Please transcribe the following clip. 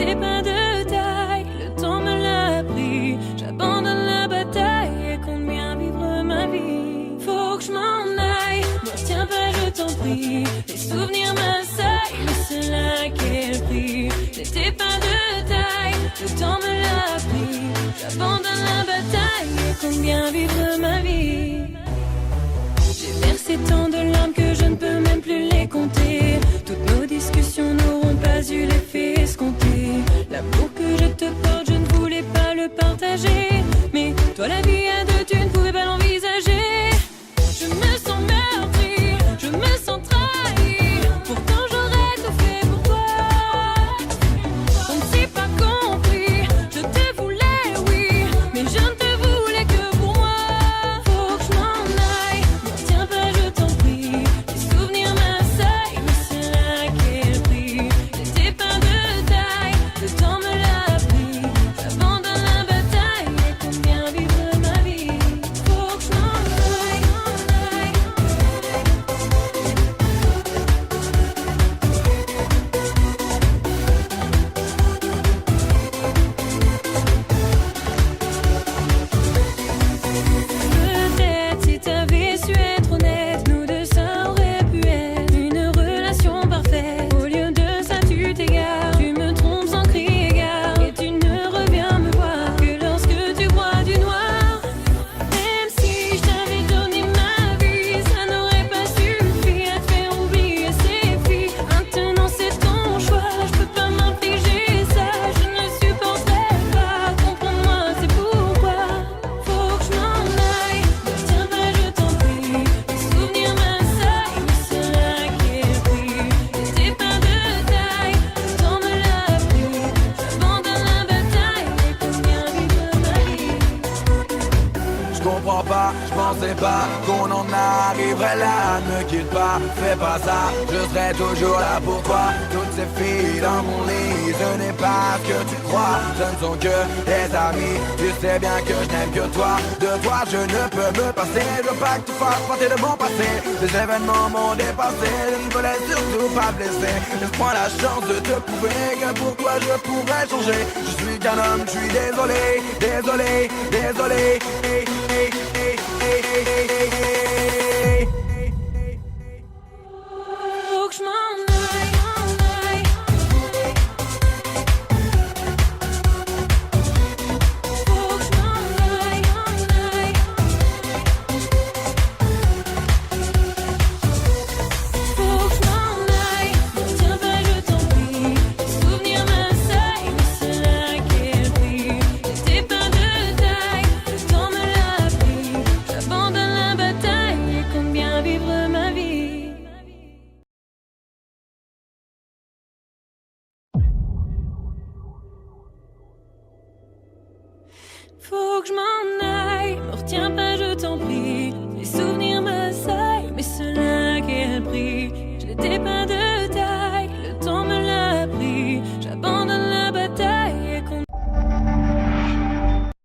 T'étais pas de taille, le temps me l'a pris. J'abandonne la bataille et compte bien vivre ma vie. Faut que je m'en aille, me retiens pas, je t'en prie. Les souvenirs m'assaillent, mais c'est à quel prix? T'étais pas de taille, le temps me l'a pris. J'abandonne la bataille et compte bien vivre ma vie. J'ai versé tant de larmes que je ne peux même plus les compter. Toutes nos discussions n'auront pas eu l'effet escompté. L'amour que je te porte, je ne voulais pas le partager. Mais toi, la vie à deux, tu ne pouvais pas l'envisager. Je me sens meurtrie, je me sens trahie. Pourtant j'aurais tout fait pour toi. On ne s'est pas compris, je te voulais, oui, mais je ne te voulais que pour moi. Faut que je m'en aille, ne tiens pas, je t'en prie. Les souvenirs m'assaillent, mais c'est à quel prix? J'étais pas de taille, le temps me l'a pris. J'abandonne la bataille et compte bien vivre ma vie. Faut que je m'en aille, peut-être si t'avais su être honnête, nous deux ça aurait pu être une relation parfaite. Au lieu de ça tu t'égares, tu me trompes sans crier gare. Et tu ne reviens me voir que lorsque tu vois du noir. Même si je t'avais donné ma vie, ça n'aurait pas suffi à te faire oublier ces filles. Maintenant c'est ton choix, je peux pas m'infliger ça. Je ne supporterai pas, comprends-moi, c'est pourquoi. Faut que je m'en aille, ne tiens pas, je t'en prie. Les souvenirs m'assaillent, mais c'est à quel prix? T'étais pas de taille, le temps me l'a pris. J'abandonne la bataille et compte bien vivre ma vie. Je comprends pas, je pensais pas qu'on en arriverait là. Ne quitte pas, fais pas ça, je serai toujours là pour toi. Toutes ces filles dans mon lit, ce n'est pas ce que tu crois. Ce ne sont que des amis, tu sais bien que je n'aime que toi. De toi je ne peux me passer, je veux pas que tu fasses partie de mon passé. Les événements m'ont dépassé, je ne voulais surtout pas blesser. Laisse-moi la chance de te prouver que pour toi je pourrais changer. Je suis qu'un homme, je suis désolé, désolé, désolé.